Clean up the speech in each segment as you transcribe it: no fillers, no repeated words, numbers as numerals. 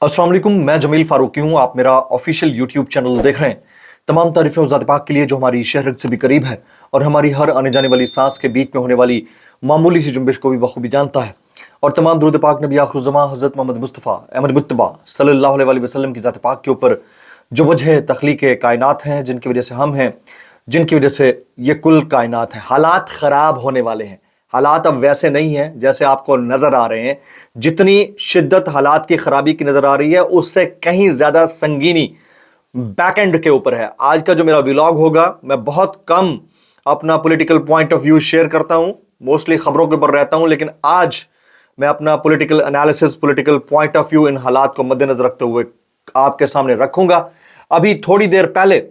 अस्सलाम वालेकुम, मैं जमील फारूकी हूँ। आप मेरा ऑफिशियल यूट्यूब चैनल देख रहे हैं। तमाम तारीफ़ें उस ज़ात पाक के लिए जो हमारी शहरत से भी करीब है और हमारी हर आने जाने वाली सांस के बीच में होने वाली मामूली सी जुम्बिश को भी बखूबी जानता है। और तमाम दुरूद पाक नबी आखिरुज़्ज़मां हज़रत मोहम्मद मुस्तफ़ा अहमद मुत्तबा सल्लल्लाहु अलैहि वसल्लम की ज़ात पाक के ऊपर जो वजह तख्लीक कायनात हैं, जिनकी वजह से हम हैं, जिनकी वजह से ये कुल कायनात है। हालात ख़राब होने वाले हैं। हालात अब वैसे नहीं हैं जैसे आपको नज़र आ रहे हैं। जितनी शिद्दत हालात की ख़राबी की नज़र आ रही है, उससे कहीं ज़्यादा संगीनी बैक एंड के ऊपर है। आज का जो मेरा व्लॉग होगा, मैं बहुत कम अपना political point of view share करता हूं, मोस्टली खबरों के ऊपर रहता हूं, लेकिन आज मैं अपना political analysis, political point of view इन हालात को मद्देनजर रखते हुए आपके सामने रखूंगा। अभी थोड़ी देर पहले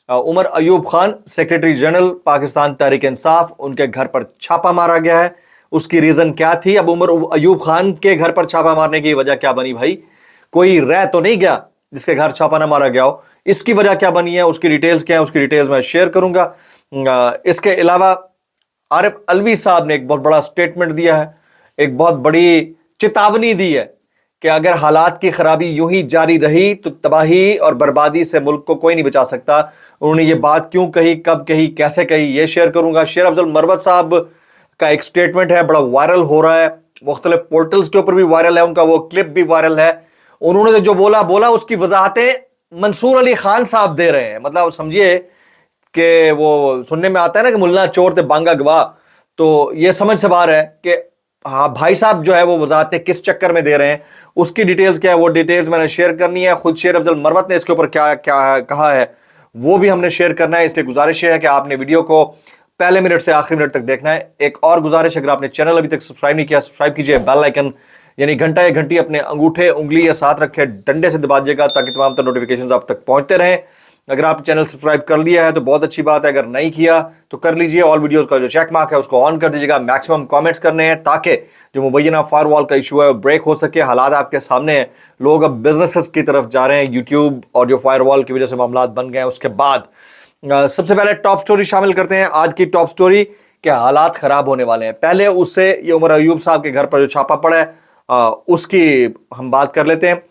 उमर अयूब खान, सेक्रेटरी जनरल पाकिस्तान तहरीक इंसाफ, उनके घर पर छापा मारा गया है। उसकी रीजन क्या थी? अब उमर अयूब खान के घर पर छापा मारने की वजह क्या बनी भाई? कोई रह तो नहीं गया जिसके घर छापा ना मारा गया हो? इसकी वजह क्या बनी है, उसकी डिटेल्स क्या है, उसकी डिटेल्स मैं शेयर करूंगा। इसके अलावा आरिफ अलवी साहब ने एक बहुत बड़ा स्टेटमेंट दिया है, एक बहुत बड़ी चेतावनी दी है कि अगर हालात की खराबी यूं ही जारी रही तो तबाही और बर्बादी से मुल्क को कोई नहीं बचा सकता। उन्होंने ये बात क्यों कही, कब कही, कैसे कही, ये शेयर करूंगा। शेर अफजल मरवत साहब का एक स्टेटमेंट है, बड़ा वायरल हो रहा है, मुख्तलिफ पोर्टल्स के ऊपर भी वायरल है, उनका वो क्लिप भी वायरल है। उन्होंने जो बोला उसकी वजाहतें मंसूर अली खान साहब दे रहे हैं। मतलब समझिए कि वो सुनने में आता है ना कि मुल्ला चोर ते बांगा गवाह, तो ये समझ से बाहर है कि हाँ भाई साहब जो है वो वजाहतें किस चक्कर में दे रहे हैं। उसकी डिटेल्स क्या है, वो डिटेल्स मैंने शेयर करनी है। खुद शेर अफजल मरवत ने इसके ऊपर क्या क्या कहा है वो भी हमने शेयर करना है। इसलिए गुजारिश है कि आपने वीडियो को पहले मिनट से आखिरी मिनट तक देखना है। एक और गुजारिश, अगर आपने चैनल अभी तक सब्सक्राइब नहीं किया, सब्सक्राइब कीजिए। बेल आइकन यानी घंटा या घंटी अपने अंगूठे उंगली या साथ रखे डंडे से दबा दीजिएगा ताकि तमाम तर नोटिफिकेशन आप तक पहुंचते रहें। अगर आप चैनल सब्सक्राइब कर लिया है तो बहुत अच्छी बात है, अगर नहीं किया तो कर लीजिए। ऑल वीडियोस का जो चेक मार्क है उसको ऑन कर दीजिएगा। मैक्सिमम कमेंट्स करने हैं ताकि जो मुबैना फायरवॉल का इशू है वो ब्रेक हो सके। हालात आपके सामने हैं, लोग अब बिजनेसेस की तरफ जा रहे हैं यूट्यूब और जो फायरवॉल की वजह से मामला बन गए हैं उसके बाद। सबसे पहले टॉप स्टोरी शामिल करते हैं। आज की टॉप स्टोरी के हालात खराब होने वाले हैं। पहले उससे ये उमर अयूब साहब के घर पर जो छापा पड़ा है उसकी हम बात कर लेते हैं।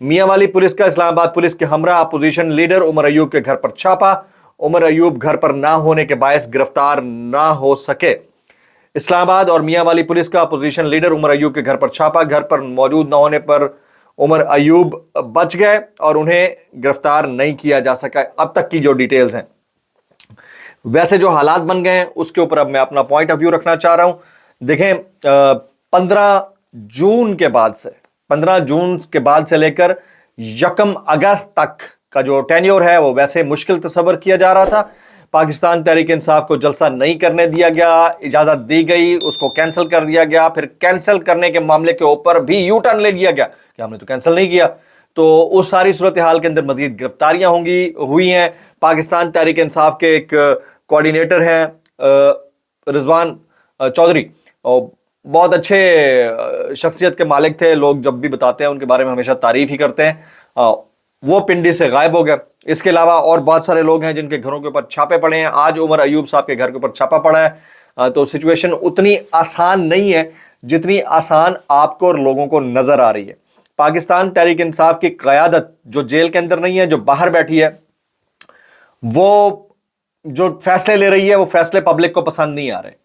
मियां वाली पुलिस का इस्लामाबाद पुलिस के हमरा अपोजिशन लीडर उमर अयूब के घर पर छापा। उमर अयूब घर पर ना होने के बायस गिरफ्तार ना हो सके। इस्लामाबाद और मियां वाली पुलिस का अपोजिशन लीडर उमर अयूब के घर पर छापा। घर पर मौजूद ना होने पर उमर अयूब बच गए और उन्हें गिरफ्तार नहीं किया जा सका। अब तक की जो डिटेल्स हैं, वैसे जो हालात बन गए हैं उसके ऊपर अब मैं अपना पॉइंट ऑफ व्यू रखना चाह रहा हूं। देखें, 15 जून के बाद से लेकर 1 अगस्त तक का जो टेन्योर है वो वैसे मुश्किल तस्वर किया जा रहा था। पाकिस्तान तहरीक इंसाफ को जलसा नहीं करने दिया गया, इजाजत दी गई, उसको कैंसिल कर दिया गया। फिर कैंसिल करने के मामले के ऊपर भी यू टर्न ले लिया गया कि हमने तो कैंसिल नहीं किया। तो उस सारी सूरत हाल के अंदर मजीद गिरफ्तारियां हुई हैं। पाकिस्तान तहरीक इंसाफ के एक कोऑर्डिनेटर हैं रिजवान चौधरी, और बहुत अच्छे शख्सियत के मालिक थे। लोग जब भी बताते हैं उनके बारे में हमेशा तारीफ ही करते हैं। वो पिंडी से गायब हो गए। इसके अलावा और बहुत सारे लोग हैं जिनके घरों के ऊपर छापे पड़े हैं। आज उमर अयूब साहब के घर के ऊपर छापा पड़ा है। तो सिचुएशन उतनी आसान नहीं है जितनी आसान आपको और लोगों को नजर आ रही है। पाकिस्तान तहरीक इंसाफ की क़यादत जो जेल के अंदर नहीं है, जो बाहर बैठी है, वो जो फैसले ले रही है वो फैसले पब्लिक को पसंद नहीं आ रहे।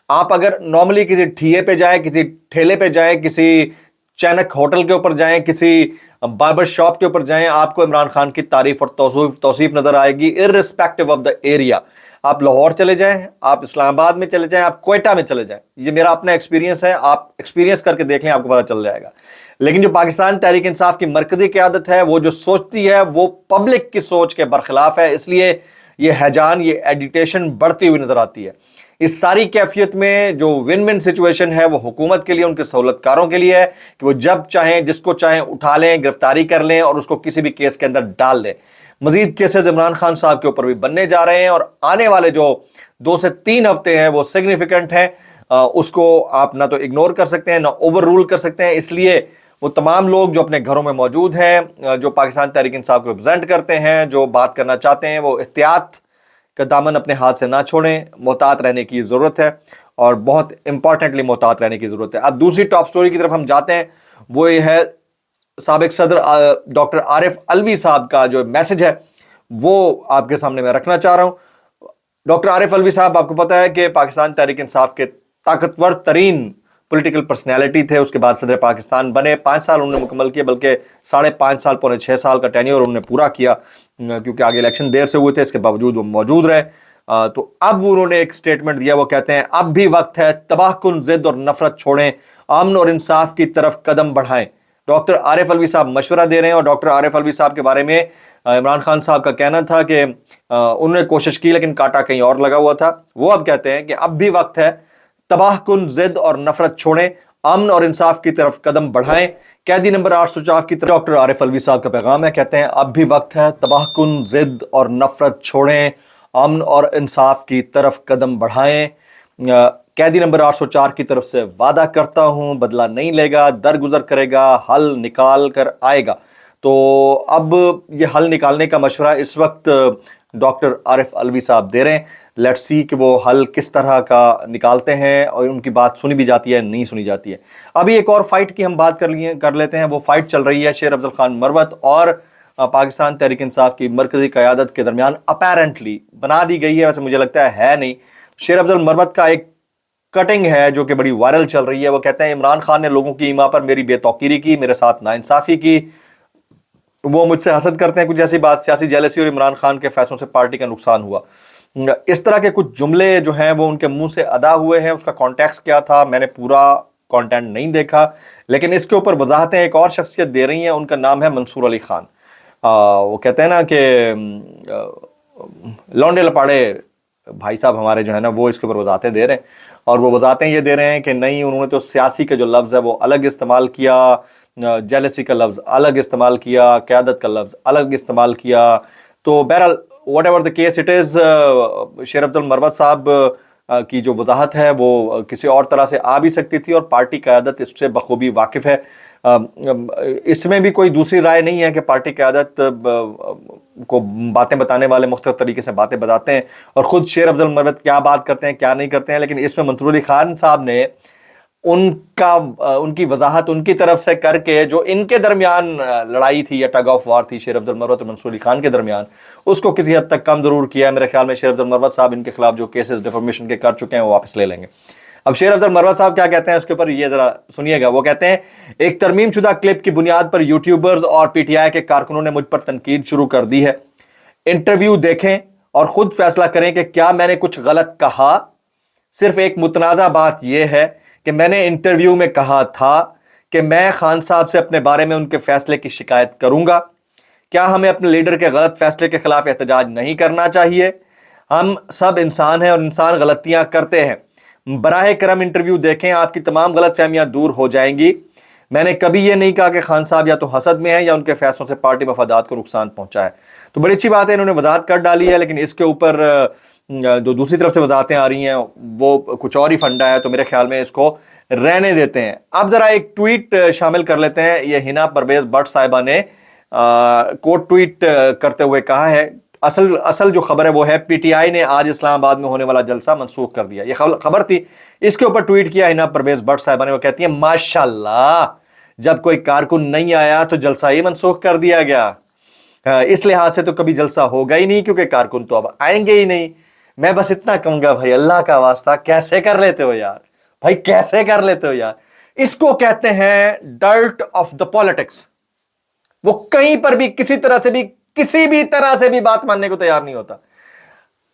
आप अगर नॉर्मली किसी ठिये पे जाएं, किसी ठेले पे जाएं, किसी चैनक होटल के ऊपर जाएं, किसी बार्बर शॉप के ऊपर जाएं, आपको इमरान खान की तारीफ और तौसीफ नजर आएगी इर्रिस्पेक्टिव ऑफ द एरिया। आप लाहौर चले जाएं, आप इस्लामाबाद में चले जाएं, आप क्वेटा में चले जाएं, ये मेरा अपना एक्सपीरियंस है, आप एक्सपीरियंस करके देख लें, आपको पता चल जाएगा। लेकिन जो पाकिस्तान तहरीक इंसाफ की मरकजी क़यादत है, वो जो सोचती है वो पब्लिक की सोच के बरखिलाफ है। इसलिए ये हैजान, ये एडिटेशन बढ़ती हुई नजर आती है। इस सारी कैफियत में जो विन विन सिचुएशन है वो हुकूमत के लिए, उनके सहूलतकारों के लिए है कि वो जब चाहें जिसको चाहें उठा लें, गिरफ्तारी कर लें और उसको किसी भी केस के अंदर डाल दें। मजीद केसेस इमरान खान साहब के ऊपर भी बनने जा रहे हैं और आने वाले जो 2 से 3 हफ्ते हैं वो सिग्निफिकेंट हैं। उसको आप ना तो इग्नोर कर सकते हैं ना ओवर रूल कर सकते हैं। इसलिए वो तमाम लोग जो अपने घरों में मौजूद हैं, जो पाकिस्तान तहरीक इंसाफ को रिप्रेजेंट करते हैं, जो बात करना चाहते हैं, वो एहतियात का दामन अपने हाथ से ना छोड़ें। मोहतात रहने की ज़रूरत है और बहुत इंपॉर्टेंटली मोहतात रहने की ज़रूरत है। अब दूसरी टॉप स्टोरी की तरफ हम जाते हैं। वो ये है साबिक सदर डॉक्टर आरिफ अलवी साहब का जो मैसेज है वो आपके सामने मैं रखना चाह रहा हूं। डॉक्टर आरिफ अलवी साहब, आपको पता है कि पाकिस्तान तहरीक इंसाफ के ताकतवर तरीन पॉलिटिकल पर्सनैलिटी थे। उसके बाद सदर पाकिस्तान बने, 5 साल उन्होंने मुकम्मल किया, बल्कि 5.5 साल, पौने 6 साल का टेन्योर उन्होंने पूरा किया, क्योंकि आगे इलेक्शन देर से हुए थे, इसके बावजूद वो मौजूद रहे। तो अब उन्होंने एक स्टेटमेंट दिया, वो कहते हैं अब भी वक्त है, तबाहकुन जिद और नफरत छोड़ें, अमन और इंसाफ की तरफ कदम बढ़ाएं। डॉक्टर आरिफ अलवी साहब मशवरा दे रहे हैं। और डॉक्टर आरिफ अलवी साहब के बारे में इमरान खान साहब का कहना था कि उन्होंने कोशिश की लेकिन कांटा कहीं और लगा हुआ था। वो अब कहते हैं कि अब भी वक्त है, तबाहकुन जिद और नफरत छोड़ें, अमन और इंसाफ की तरफ कदम बढ़ाएं। कैदी नंबर 804 की तरफ डॉक्टर आरिफ अलवी साहब का पैगाम है, कहते हैं अब भी वक्त है, तबाहकुन जिद और नफरत छोड़ें, अमन और इंसाफ की तरफ कदम बढ़ाएं। कैदी नंबर 804 की तरफ से वादा करता हूं, बदला नहीं लेगा, दरगुजर करेगा, हल निकाल कर आएगा। तो अब ये हल निकालने का मशवरा इस वक्त डॉक्टर आरिफ अलवी साहब दे रहे हैं। लेट्स सी कि वो हल किस तरह का निकालते हैं और उनकी बात सुनी भी जाती है, नहीं सुनी जाती है। अभी एक और फाइट की हम बात कर लेते हैं। वो फाइट चल रही है शेर अफजल खान मरवत और पाकिस्तान तहरीक इंसाफ की मरकजी क़यादत के दरमियान। अपेरेंटली बना दी गई है, वैसे मुझे लगता है नहीं। शेर अफजल मरवत का एक कटिंग है जो कि बड़ी वायरल चल रही है। वो कहते हैं इमरान खान ने लोगों की ईमा पर मेरी बेतौकीरी की, मेरे साथ नाइंसाफी की, वो मुझसे हसद करते हैं, कुछ ऐसी बात, सियासी जेलसी और इमरान खान के फैसलों से पार्टी का नुकसान हुआ। इस तरह के कुछ जुमले जो हैं वो उनके मुंह से अदा हुए हैं। उसका कॉन्टेक्स्ट क्या था, मैंने पूरा कंटेंट नहीं देखा, लेकिन इसके ऊपर वजाहतें एक और शख्सियत दे रही हैं। उनका नाम है मंसूर अली खान। वो कहते हैं ना कि लौंडे लपाड़े भाई साहब हमारे जो है ना, वो इसके ऊपर वजाहतें दे रहे हैं। और वो वजाहतें ये दे रहे हैं कि नहीं, उन्होंने तो सियासी का जो लफ्ज़ है वो अलग इस्तेमाल किया, जेलसी का लफ्ज़ अलग इस्तेमाल किया, क़यादत का लफ्ज़ अलग इस्तेमाल किया। तो बहरहाल what ever the case it is, शेर अफजल मरवत साहब की जो वजाहत है वो किसी और तरह से आ भी सकती थी और पार्टी क़यादत इससे बखूबी वाकिफ़ है। इसमें भी कोई दूसरी राय नहीं है कि पार्टी क़यादत को बातें बताने वाले मुख्तलिफ तरीके से बातें बताते हैं और ख़ुद शेर अफजल मरवत क्या बात करते हैं क्या नहीं करते हैं। लेकिन इसमें मंसूर अली खान साहब ने उनकी वजाहत उनकी तरफ से करके जो इनके दरमियान लड़ाई थी या टग ऑफ वार थी शेर अफजल मरवत और मंसूर अली खान के दरमियान, उसको किसी हद तक कम ज़रूर किया है। मेरे ख्याल में शेर अफजल मरवत साहब इनके खिलाफ जो केसेस डिफॉर्मेशन के कर चुके हैं वो वापस ले लेंगे। अब शेर अफजल मरवत साहब क्या कहते हैं उसके ऊपर ये जरा सुनिएगा। वो कहते हैं एक तरमीम शुदा क्लिप की बुनियाद पर यूट्यूबर्स और पीटीआई के कारकुनों ने मुझ पर तनकीद शुरू कर दी है। इंटरव्यू देखें और खुद फैसला करें कि क्या मैंने कुछ गलत कहा। सिर्फ एक मुतनाज़ा बात यह है कि मैंने इंटरव्यू में कहा था कि मैं खान साहब से अपने बारे में उनके फैसले की शिकायत करूंगा। क्या हमें अपने लीडर के गलत फैसले के खिलाफ एहतजाज नहीं करना चाहिए? हम सब इंसान हैं और इंसान गलतियां करते हैं। बराह करम इंटरव्यू देखें, आपकी तमाम गलत फहमियां दूर हो जाएंगी। मैंने कभी ये नहीं कहा कि खान साहब या तो हसद में है या उनके फैसलों से पार्टी मफादात को नुकसान पहुंचा है। तो बड़ी अच्छी बात है, इन्होंने वजाहत कर डाली है। लेकिन इसके ऊपर जो दूसरी तरफ से वजाहतें आ रही हैं वो कुछ और ही फंडा है, तो मेरे ख्याल में इसको रहने देते हैं। अब जरा एक ट्वीट शामिल कर लेते हैं। ये हिना परवेज भट्ट साहिबा ने कोट ट्वीट करते हुए कहा है, असल जो खबर है वो है पीटीआई ने आज इस्लामाबाद में होने वाला जलसा मनसूख कर दिया। ये खबर थी, इसके ऊपर ट्वीट किया हिना परवेज भट्ट साहिबा ने। वो कहती है माशाल्लाह, जब कोई कारकुन नहीं आया तो जलसा ही मनसूख कर दिया गया। इस लिहाज से तो कभी जलसा होगा ही नहीं क्योंकि कारकुन तो अब आएंगे ही नहीं। मैं बस इतना कहूंगा भाई, अल्लाह का वास्ता कैसे कर लेते हो यार, भाई कैसे कर लेते हो यार। इसको कहते हैं डर्ट ऑफ द पॉलिटिक्स। वो कहीं पर भी किसी भी तरह से भी बात मानने को तैयार नहीं होता।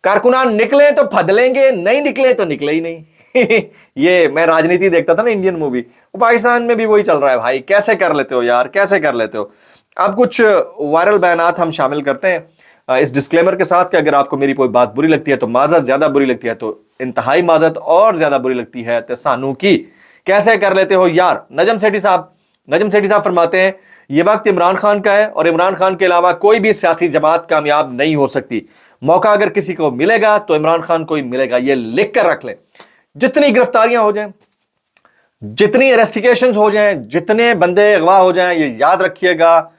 कारकुनान निकले तो फदलेंगे, नहीं निकले तो निकले ही नहीं। ये मैं राजनीति देखता था ना, इंडियन मूवी, वो पाकिस्तान में भी वही चल रहा है भाई। कैसे कर लेते हो यार, कैसे कर लेते हो। अब कुछ वायरल बयानात हम शामिल करते हैं इस डिस्क्लेमर के साथ कि अगर आपको मेरी कोई बात बुरी लगती है तो माजरत, ज्यादा बुरी लगती है तो इंतहाई माजरत, और ज्यादा बुरी लगती है तो सानू की। कैसे कर लेते हो यार। नजम सेठी साहब फरमाते हैं ये वक्त इमरान खान का है और इमरान खान के अलावा कोई भी सियासी जमात कामयाब नहीं हो सकती। मौका अगर किसी को मिलेगा तो इमरान खान को ही मिलेगा, ये लिख कर रख ले। जितनी गिरफ्तारियां हो जाएं, जितनी इन्वेस्टिगेशन हो जाएं, जितने बंदे अगवा हो जाएं, ये याद रखिएगा,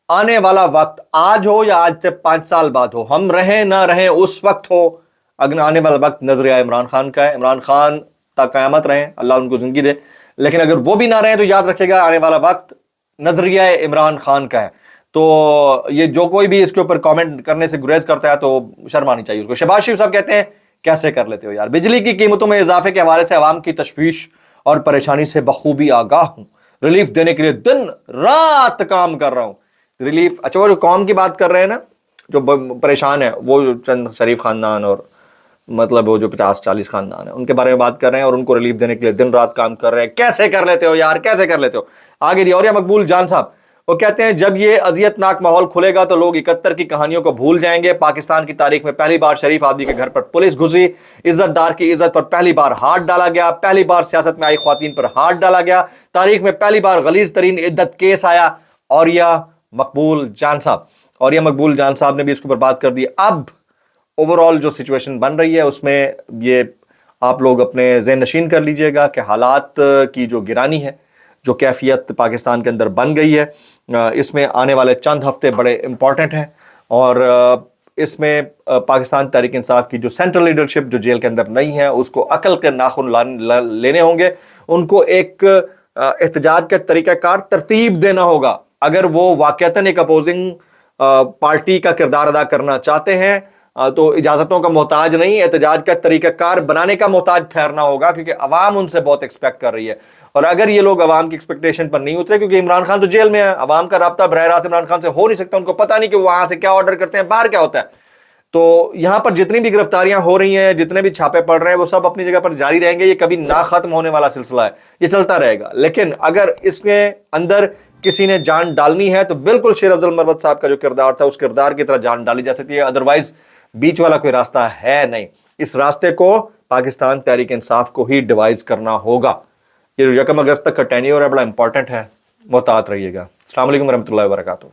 आने वाला वक्त आज हो या आज से 5 साल बाद हो, हम रहें ना रहें उस वक्त हो, अगर आने वाला वक्त नजर आए इमरान खान का है। इमरान खान तक क़यामत रहें, अल्लाह उनको जिंदगी दे। लेकिन अगर वो भी ना रहे तो याद रखिएगा आने वाला वक्त नजरिया इमरान खान का है। तो ये जो कोई भी इसके ऊपर कमेंट करने से गुरेज करता है तो शर्म आनी चाहिए उसको। शहबाज शरीफ साहब कहते हैं कैसे कर लेते हो यार, बिजली की कीमतों में इजाफे के हवाले से अवाम की तशवीश और परेशानी से बखूबी आगाह हूं, रिलीफ देने के लिए दिन रात काम कर रहा हूं। रिलीफ, अच्छा वो जो कौम की बात कर रहे हैं ना, जो परेशान है, वो चंद शरीफ खानदान और मतलब वो जो 50-40 खानदान है उनके बारे में बात कर रहे हैं और उनको रिलीफ देने के लिए दिन रात काम कर रहे हैं। कैसे कर लेते हो यार, कैसे कर लेते हो। आगे रियौरिया मकबूल जान साहब वो कहते हैं जब ये अजियतनाक माहौल खुलेगा तो लोग 71 की कहानियों को भूल जाएंगे। पाकिस्तान की तारीख में पहली बार शरीफ आदमी के घर पर पुलिस घुसी, इज्जतदार की इज्जत पर पहली बार हाथ डाला गया, पहली बार सियासत में आई ख्वातीन पर हाथ डाला गया, तारीख में पहली बार गलीज तरीन इद्दत केस आया। और या मकबूल जान साहब, और या मकबूल जान साहब ने भी इसके ऊपर बात कर दी। अब ओवरऑल जो सिचुएशन बन रही है उसमें ये आप लोग अपने ज़हन नशीन कर लीजिएगा कि हालात की जो गिरानी है, जो कैफियत पाकिस्तान के अंदर बन गई है, इसमें आने वाले चंद हफ्ते बड़े इम्पॉर्टेंट हैं। और इसमें पाकिस्तान तहरीक इंसाफ की जो सेंट्रल लीडरशिप जो जेल के अंदर नहीं है उसको अकल के नाखून लेने होंगे, उनको एक एहतजाज का तरीक़ाकार तरतीब देना होगा। अगर वो वाक़तन एक अपोजिंग पार्टी का किरदार अदा करना चाहते हैं तो इजाजतों का मोहताज नहीं, एहतजाज का तरीक़ाकार बनाने का मोहताज ठहरना होगा, क्योंकि अवाम उनसे बहुत एक्सपेक्ट कर रही है। और अगर ये लोग अवाम की एक्सपेक्टेशन पर नहीं उतरे, क्योंकि इमरान खान तो जेल में है, अवाम का राब्ता बरह रास्त इमरान खान से हो नहीं सकता, उनको पता नहीं कि वहां से क्या ऑर्डर करते हैं, बाहर क्या होता है। तो यहां पर जितनी भी गिरफ्तारियां हो रही हैं, जितने भी छापे पड़ रहे हैं, वो सब अपनी जगह पर जारी रहेंगे। ये कभी ना खत्म होने वाला सिलसिला है, ये चलता रहेगा। लेकिन अगर इसके अंदर किसी ने जान डालनी है तो बिल्कुल शेर अफजल मरवत साहब का जो किरदार था उस किरदार की तरह जान डाली जा सकती है। अदरवाइज बीच वाला कोई रास्ता है नहीं। इस रास्ते को पाकिस्तान तहरीक इंसाफ को ही डिवाइस करना होगा। ये 1 अगस्त तक का टेन्योर है, बड़ा इंपॉर्टेंट है, मुहतात रहिएगा। अस्सलाम वालेकुम रहमतुल्लाहि व बरकातुहू।